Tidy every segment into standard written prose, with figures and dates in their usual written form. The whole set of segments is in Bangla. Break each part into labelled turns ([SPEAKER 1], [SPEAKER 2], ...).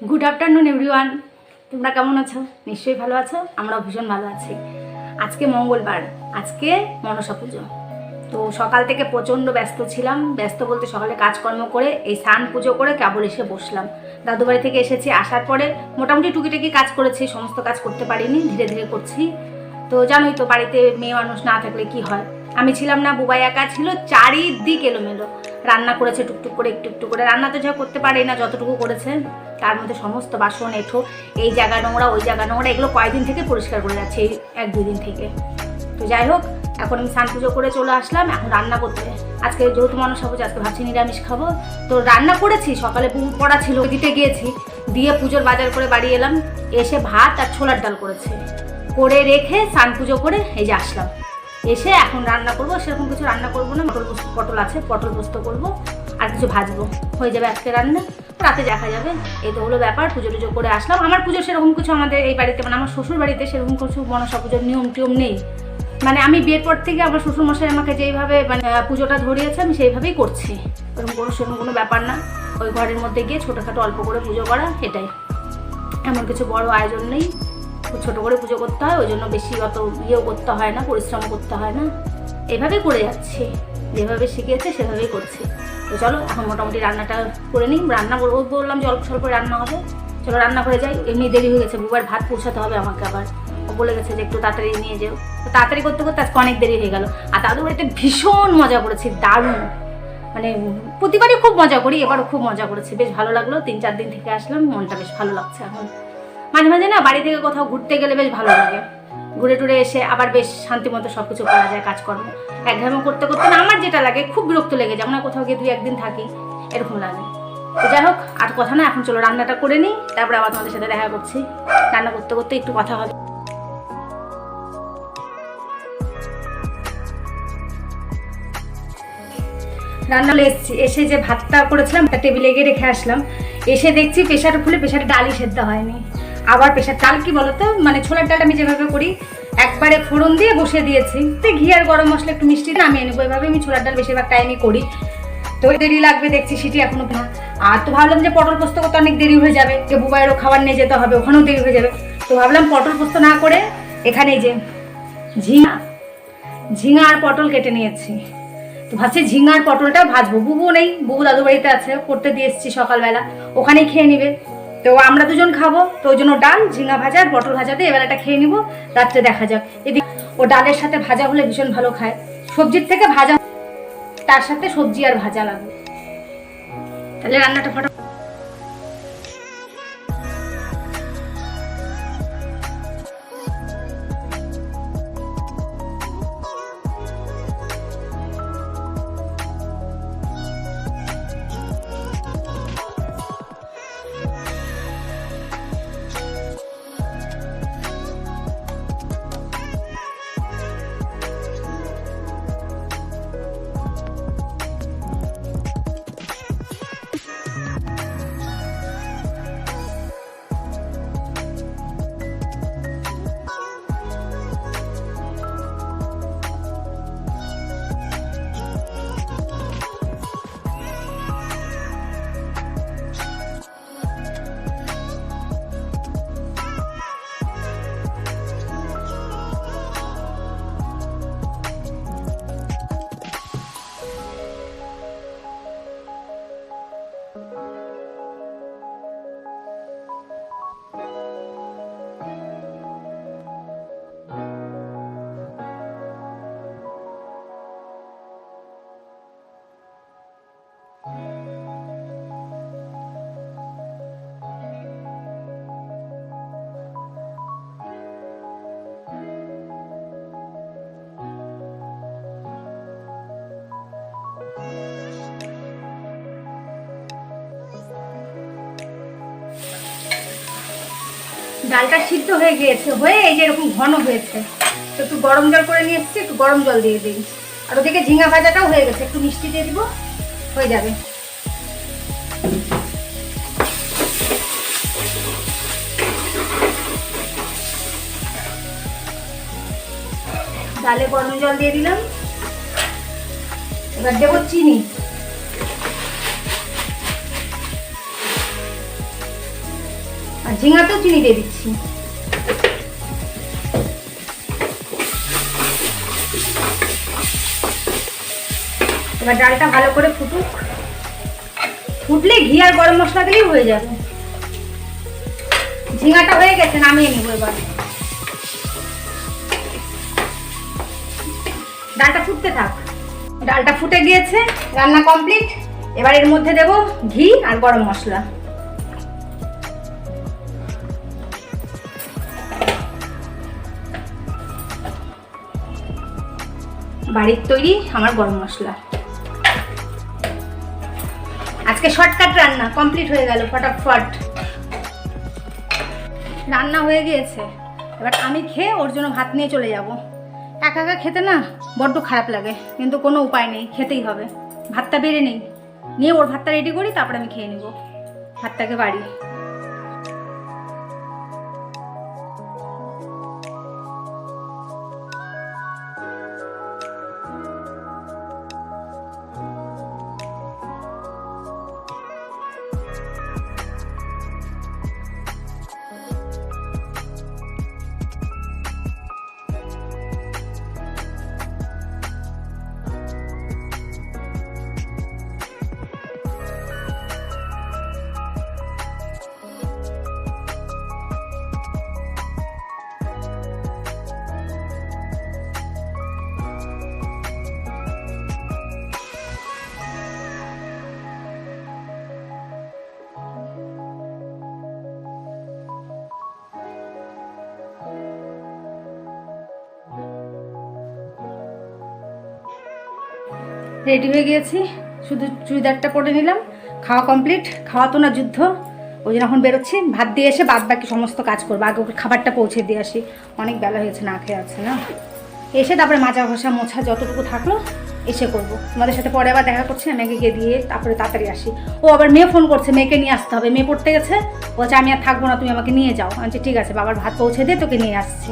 [SPEAKER 1] গুড আফটারনুন এভরিওয়ান, তোমরা কেমন আছো? নিশ্চয়ই ভালো আছো, আমরাও ভীষণ ভালো আছি। আজকে মঙ্গলবার, আজকে মনসা পুজো। তো সকাল থেকে প্রচণ্ড ব্যস্ত ছিলাম। ব্যস্ত বলতে সকালে কাজকর্ম করে এই স্নান পুজো করে কেবল এসে বসলাম। দাদু বাড়ি থেকে এসেছি, আসার পরে মোটামুটি টুকিটাকি কাজ করেছি, সমস্ত কাজ করতে পারিনি, ধীরে ধীরে করছি। তো জানোই তো বাড়িতে মেয়ে মানুষ না থাকলে কি হয়। আমি ছিলাম না, বুবাই একা ছিল, চারিদিক এলোমেলো। রান্না করেছে টুকটুক করে, একটু একটু করে। রান্না তো যা করতে পারি না, যতটুকু করেছে তার মধ্যে সমস্ত বাসন এঁঠো, এই জায়গা নোংরা ওই জায়গা নোংরা, এগুলো কয়েকদিন থেকে পরিষ্কার করে যাচ্ছে, এই 1-2 দিন থেকে। তো যাই হোক, এখন আমি স্নান পুজো করে চলে আসলাম এখন রান্না করতে। আজকে যেহেতু মনসা পুজো, আজকে ভাবছি নিরামিষ খাবো। তো রান্না করেছি, সকালে পুকুর পড়া ছিল, দিতে গিয়েছি, দিয়ে পুজোর বাজার করে বাড়ি এলাম। এসে ভাত আর ছোলার ডাল করেছে, করে রেখে স্নান পুজো করে এই যে আসলাম। এসে এখন রান্না করবো, সেরকম কিছু রান্না করবো না, পটল আছে, পটল পোস্ত করবো আর কিছু ভাজবো, হয়ে যাবে আজকে রান্না, রাতে দেখা যাবে। এই তো হলো ব্যাপার। পুজো টুজো করে আসলাম। আমার পুজো সেরকম কিছু আমাদের এই বাড়িতে, মানে আমার শ্বশুর বাড়িতে সেরকম কিছু মনসা পুজোর নিয়ম টিয়ম নেই। মানে আমি বিয়ের পর থেকে আমার শ্বশুরমশাই আমাকে যেইভাবে মানে পুজোটা ধরিয়েছে আমি সেইভাবেই করছি। সেরকম কোনো ব্যাপার না। ওই ঘরের মধ্যে গিয়ে ছোটোখাটো অল্প করে পুজো করা, এটাই। এমন কিছু বড় আয়োজন নেই, ছোটো করে পুজো করতে হয়, ওই জন্য বেশি অত ইয়েও করতে হয় না, পরিশ্রম করতে হয় না। এইভাবেই করে যাচ্ছি, যেভাবে শিখেছে সেভাবেই করছি। তো চলো এখন মোটামুটি রান্নাটা করে নিই। রান্না করবো বললাম যে অল্প স্বল্প রান্না হবে, চলো রান্না করে যাই। এমনি দেরি হয়ে গেছে, বুবার ভাত পৌঁছাতে হবে আমাকে আবার। ও বলে গেছে যে একটু তাড়াতাড়ি নিয়ে যেও। তো তাড়াতাড়ি করতে করতে আজকে অনেক দেরি হয়ে গেল। আর দাদু বাড়িতে ভীষণ মজা করেছি, দারুণ। মানে প্রতিবারই খুব মজা করি, এবারও খুব মজা করেছি, বেশ ভালো লাগলো। 3-4 দিন থেকে আসলাম, মনটা বেশ ভালো লাগছে এখন। মাঝে মাঝে না বাড়ি থেকে কোথাও ঘুরতে গেলে বেশ ভালো লাগে, ঘুরে টুরে এসে আবার বেশ শান্তি মতো সব কিছু করা যায়, কাজকর্ম। একঘেয়েমি করতে করতে না আমার যেটা লাগে, খুব বিরক্ত লেগে যায়, মানে কোথাও গিয়ে 2-1 দিন থাকি, এরকম লাগে। তো যাই হোক, আর কথা না, এখন চলো রান্নাটা করে নিই, তারপরে আবার তোমাদের সাথে দেখা করছি। রান্না করতে করতে একটু কথা হবে। রান্না এসেছি, এসে যে ভাতটা করেছিলাম তার টেবিলে গিয়ে রেখে আসলাম। এসে দেখছি প্রেশার খুলে প্রেশারে ডালই সেদ্ধ হয়নি। আবার প্রেশার ডাল কি বলতো, মানে ছোলার ডালটা আমি যেভাবে করি একবারে ফোড়ন দিয়ে বসে দিয়েছি, তো ঘি আর গরম মশলা একটু মিষ্টি নামিয়ে নেবো, এভাবে আমি ছোলার ডাল বেশিরভাগ টাইমই করি। তো দেরি লাগবে দেখছি, সিটি এখনো না। আর তো ভাবলাম যে পটল পোস্ত করতে অনেক দেরি হয়ে যাবে, যে বুবাইয়েরও খাবার নিয়ে যেতে হবে, ওখানেও দেরি হয়ে যাবে। তো ভাবলাম পটল পোস্ত না করে এখানে যে ঝিঙা আর পটল কেটে নিয়েছি। তো ভাবছি ঝিঙা আর পটলটা ভাজবো। বুবু নেই, বুবু দাদু বাড়িতে আছে, পড়তে দিয়ে এসেছি সকালবেলা, ওখানেই খেয়ে নিবে। তো আমরা দুজন খাবো, তো ওই জন্য ডাল, ঝিঙা ভাজা আর পটল ভাজাতে এবেলাটা খেয়ে নিবো, রাত্রে দেখা যাক। এদিকে ও ডালের সাথে ভাজা হলে ভীষণ ভালো খায়, সবজির থেকে ভাজা, তার সাথে সবজি আর ভাজা লাগবে, তাহলে রান্নাটা ফটা। ডালটা সিদ্ধ হয়ে গিয়েছে, হয়ে এই যে এরকম ঘন হয়েছে। তো একটু গরম জল করে নিয়ে এসেছি, একটু গরম জল দিয়ে দিই। আর ওদিকে ঝিঙা ভাজাটাও হয়ে গেছে, একটু মিষ্টি দিয়ে দিব, হয়ে যাবে। ডালে গরম জল দিয়ে দিলাম, এবার দেবো চিনি। আর ঝিঙাতেও চিনি দিয়ে দিচ্ছি। এবার ডালটা ভালো করে ফুটুক, ফুটলে ঘি আর গরম মশলা দিলেই হয়ে যাবে। ঝিঙাটা হয়ে গেছে, নামিয়ে নেবো এবার। ডালটা ফুটতে থাক। ডালটা ফুটে গিয়েছে, রান্না কমপ্লিট। এবার এর মধ্যে দেব ঘি আর গরম মশলা। বাড়ির তৈরি আমার গরম মশলা। আজকে শর্টকাট রান্না কমপ্লিট হয়ে গেল, ফটাফট রান্না হয়ে গিয়েছে। এবার আমি খেয়ে ওর জন্য ভাত নিয়ে চলে যাব। একা একা খেতে না বড্ড খারাপ লাগে, কিন্তু কোনো উপায় নেই, খেতেই হবে। ভাতটা বেড়ে নেই, নিয়ে ওর ভাতটা রেডি করি, তারপরে আমি খেয়ে নেব ভাতটাকে বাড়ি। রেডি হয়ে গিয়েছি, শুধু চুড়িদারটা পরে নিলাম। খাওয়া কমপ্লিট, খাওয়া তো না যুদ্ধ। ওই জন্য এখন বেরোচ্ছি, ভাত দিয়ে এসে বাদ বাকি সমস্ত কাজ করবো। আগে ওকে খাবারটা পৌঁছে দিয়ে আসি, অনেক বেলা হয়েছে, না খেয়ে আছে না। এসে তারপরে মাজা ঘষা মোছা যতটুকু থাকলো এসে করবো। তোমাদের সাথে পরে আবার দেখা করছি, আমি আগে গিয়ে দিয়ে তারপরে তাড়াতাড়ি আসি। ও আবার মেয়ে ফোন করছে, মেয়েকে নিয়ে আসতে হবে। মেয়ে পড়তে গেছে, বলছে আমি আর থাকবো না, তুমি আমাকে নিয়ে যাও। আমি বলছি ঠিক আছে, বাবার ভাত পৌঁছে দিয়ে তোকে নিয়ে আসছি।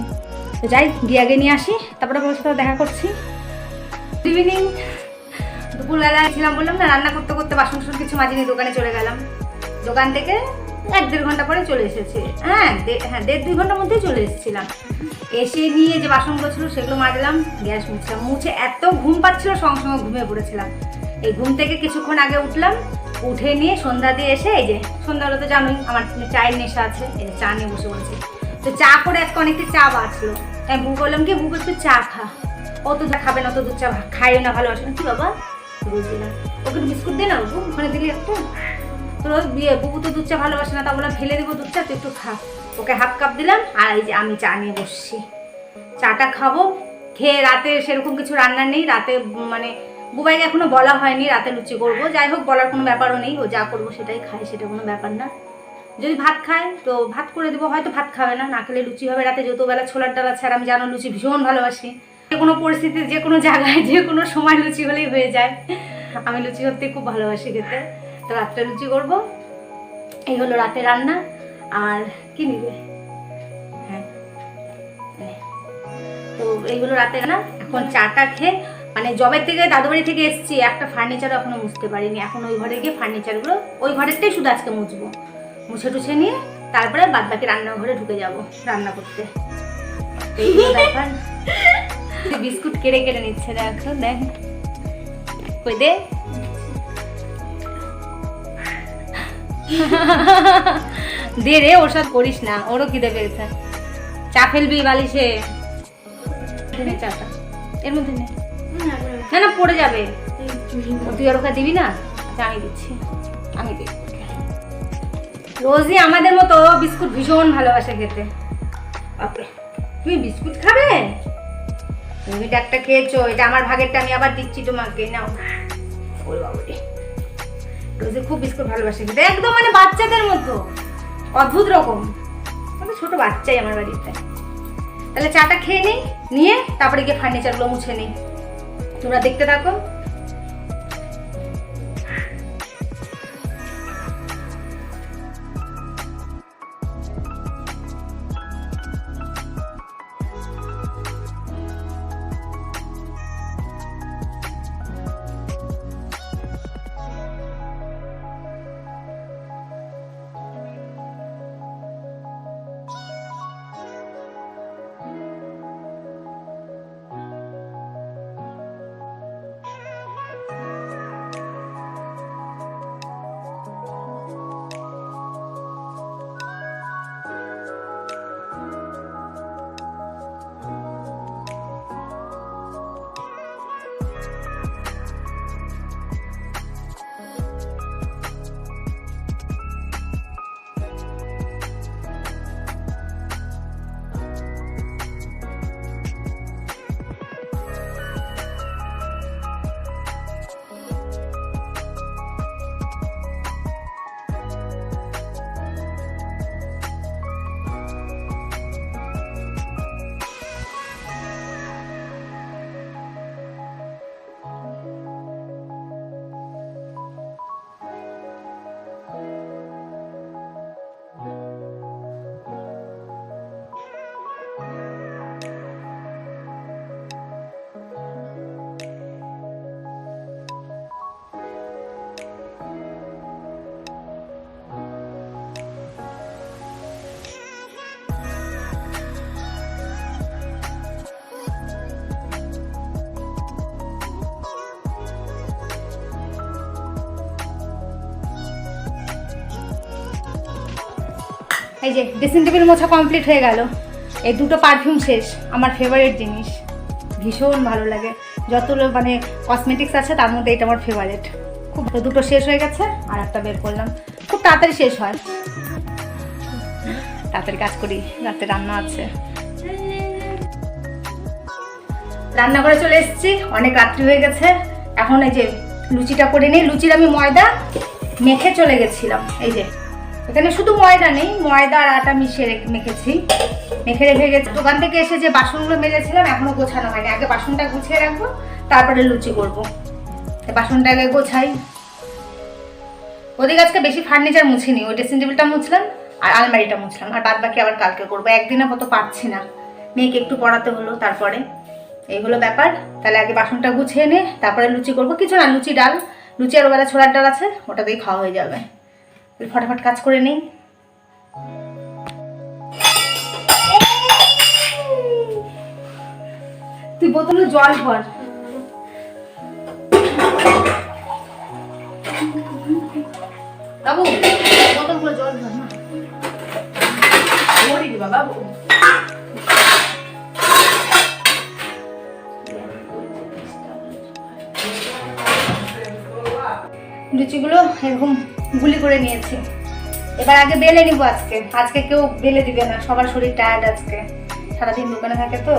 [SPEAKER 1] তো যাই, গিয়ে আগে নিয়ে আসি, তারপরে বাবার সাথে দেখা করছি। Good evening. দুপুরবেলা ছিলাম, বললাম না, রান্না করতে করতে বাসন কিছু মাজিনি, দোকানে চলে গেলাম। দোকান থেকে 1-1.5 ঘন্টা পরে চলে এসেছে। হ্যাঁ 1.5-2 ঘন্টার মধ্যেই চলে এসেছিলাম। এসে নিয়ে যে বাসনগুলো ছিল সেগুলো মাজলাম, গ্যাস মুছলাম। মুছে এত ঘুম পাচ্ছিল, সঙ্গে সঙ্গে ঘুমিয়ে পড়েছিলাম। এই ঘুম থেকে কিছুক্ষণ আগে উঠলাম, উঠে নিয়ে সন্ধ্যা দিয়ে এসে এই যে সন্ধ্যা হলো তো জানোই আমার চায়ের নেশা আছে, এই যে চা নিয়ে বসে পড়েছি। তো চা করে আজকে অনেকটা চা বাঁচলো। তাই বউ বললাম কি, বুকে একটু চা খা। অত চা খাবে না, অত দুধ চা খাইও না, ভালোবাসে না। কি বাবা বুঝলাম, ওকে বিস্কুট দে না, বাবু ওখানে দিলি একটা। তোর বুবু তো দুধ চা ভালোবাসে না, তা বললাম ফেলে দেবো দুধ চা, তুই একটু খা। ওকে 1/2 কাপ দিলাম, আর এই যে আমি চা নিয়ে বসছি। চাটা খাবো, খেয়ে রাতে সেরকম কিছু রান্না নেই। রাতে মানে বুবাইকে এখনো বলা হয়নি রাতে লুচি করবো। যাই হোক, বলার কোনো ব্যাপারও নেই, ও যা করবো সেটাই খায়, সেটা কোনো ব্যাপার না। যদি ভাত খায় তো ভাত করে দেবো, হয়তো ভাত খাবে না, না খেলে লুচি হবে রাতে। যত বেলা ছোলার ডাল আছে, আর আমি জানো লুচি ভীষণ ভালোবাসি। যে কোনো পরিস্থিতি, যে কোনো জায়গায়, যে কোনো সময় লুচি হলেই হয়ে যায়। আমি লুচি করতে খুব ভালোবাসি খেতে। তো রাত্রে লুচি করবো। এই হলো রাতে রান্না। আর কি নিবে? হ্যাঁ, তো এইগুলো রাতে রান্না। এখন চাটা খেয়ে, মানে জবের থেকে দাদুবাড়ি থেকে এসেছি, একটা ফার্নিচার এখনো মুছতে পারিনি। এখন ওই ঘরে গিয়ে ফার্নিচারগুলো, ওই ঘরেরটাই শুধু আজকে মুছবো। মুছে টুছে নিয়ে তারপরে বাদ বাকি রান্নাঘরে ঢুকে যাব রান্না করতে। ব্যাপার। বিস্কুট কেড়ে কেড়ে নিচ্ছে, দেখো দেখ, কই দে। দে রে, ওর সাথে করিস না, ওরও খিদে পেয়েছে। চা ফেলবি বালিশে, চাটা এর মধ্যে নে। না না, পড়ে যাবে। তুই আর ওকে দিবি না? আচ্ছা আমি দিচ্ছি, আমি দিই। রোজই আমাদের মতো বিস্কুট ভীষণ ভালোবাসে খেতে। ওকে, তুমি বিস্কুট খাবে? তুমি একটা খেয়েছো, এটা আমার ভাগেরটা আমি আবার দিচ্ছি তোমাকে, নাও। ওরে বাবা রে, রোজে খুব বিস্কুট ভালোবাসে খেতে, একদম মানে বাচ্চাদের মতো, অদ্ভুত রকম, মানে ছোট বাচ্চাই আমার বাড়িতে। তাহলে চাটা খেয়ে নিই, নিয়ে তারপরে গিয়ে ফার্নিচারগুলো মুছে নিই। তোমরা দেখতে থাকো। এই যে ড্রেসিং টেবিল মোছা কমপ্লিট হয়ে গেল। এই দুটো পারফিউম শেষ, আমার ফেভারিট জিনিস, ভীষণ ভালো লাগে। যতগুলো মানে কসমেটিক্স আছে তার মধ্যে এটা আমার ফেভারিট। খুব দুটো শেষ হয়ে গেছে, আর একটা বের করলাম। খুব তাড়াতাড়ি শেষ হয়, তাড়াতাড়ি কাজ করি, রাতে রান্না আছে। রান্না করে চলে এসেছি, অনেক রাত্রি হয়ে গেছে। এখন এই যে লুচিটা করে নিই। লুচির আমি ময়দা মেখে চলে গেছিলাম। এই যে এখানে শুধু ময়দা নেই, ময়দা আর আটা মিশিয়ে মেখেছি, মেখে রেখে গেছি। দোকান থেকে এসে যে বাসনগুলো মেজেছিলাম এখনো গোছানো হয়নি। আগে বাসনটা গুছিয়ে রাখবো, তারপরে লুচি করবো। বাসনটা আগে গোছাই। ওদিকে আজকে বেশি ফার্নিচার মুছিনি, ওই ড্রেসিং টেবিলটা মুছলাম আর আলমারিটা মুছলাম, আর বাদ বাকি আবার কালকে করবো। একদিনে কত পারছি না, মেয়েকে একটু পড়াতে হলো, তারপরে এই হলো ব্যাপার। তাহলে আগে বাসনটা গুছিয়ে নে, তারপরে লুচি করবো। কিছু না, লুচি ডাল, লুচি আর ওবেলা ছোলার ডাল আছে, ওটা দিয়ে খাওয়া হয়ে যাবে। ফটাফট কাজ করে নেই। তুই বোতলে জল ভর। বাবু বোতলগুলো জল ভর না, বাবু। লুচিগুলো এরকম গুলি করে নিয়েছি। এবার আগে বেলে নিবো। আজকে কেউ বেলে দিবে না, সবার শরীর টায়ার্ড আজকে, সারাদিন দোকানে থাকে তো।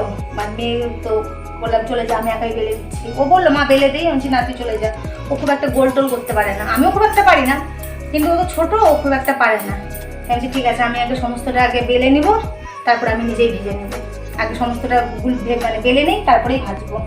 [SPEAKER 1] মেয়ে তো বললাম চলে যা, আমি একাই বেলে দিচ্ছি। ও বললো মা বেলে দিই, আমি না তুই চলে যা। ও খুব একটা গোল টোল করতে পারে না, আমিও খুব একটা পারি না, কিন্তু ও তো ছোটো, ও খুব একটা পারে না। আমি ঠিক আছে, আমি আগে সমস্তটা আগে বেলে নিব, তারপর আমি নিজেই ভেজে নেব। আগে সমস্তটা মানে বেলে নিই, তারপরেই ভাজবো।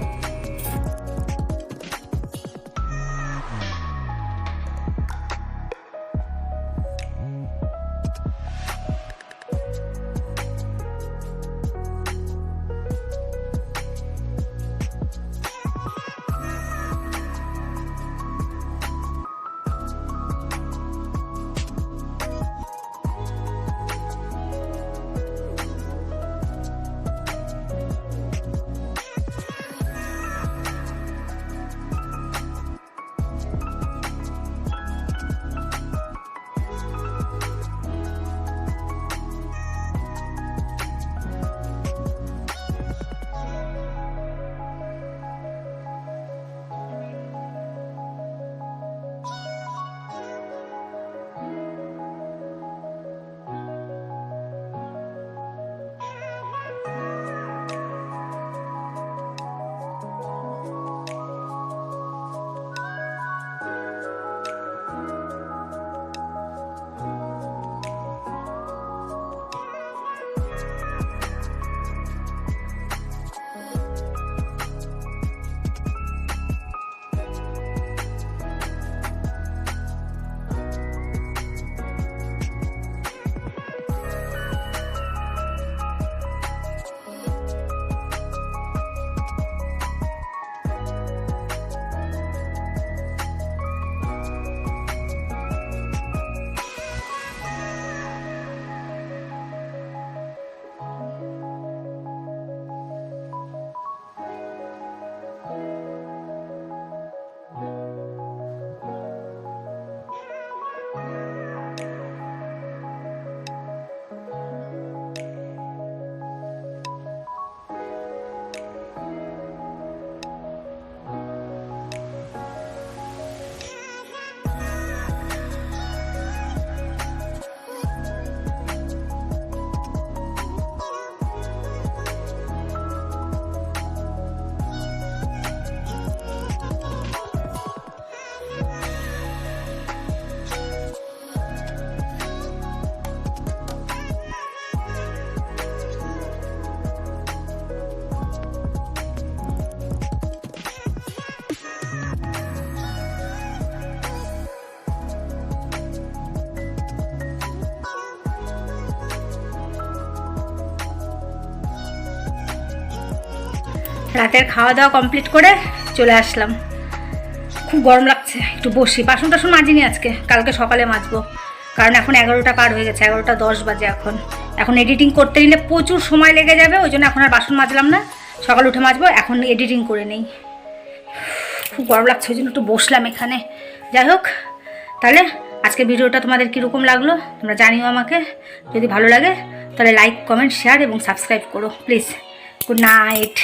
[SPEAKER 1] রাতের খাওয়া দাওয়া কমপ্লিট করে চলে আসলাম। খুব গরম লাগছে, একটু বসি। বাসন টাসন মাজিনি আজকে, কালকে সকালে মাজবো, কারণ এখন 11টা পার হয়ে গেছে, 11টা 10 বাজে। এখন এডিটিং করতে নিলে প্রচুর সময় লেগে যাবে, ওই জন্য এখন আর বাসন মাজলাম না, সকালে উঠে মাজবো। এখন এডিটিং করে নেই, খুব গরম লাগছে, ওই জন্য একটু বসলাম এখানে। যাই হোক, তাহলে আজকের ভিডিওটা তোমাদের কীরকম লাগলো তোমরা জানিও আমাকে। যদি ভালো লাগে তাহলে লাইক, কমেন্ট, শেয়ার এবং সাবস্ক্রাইব করো প্লিজ। Good night.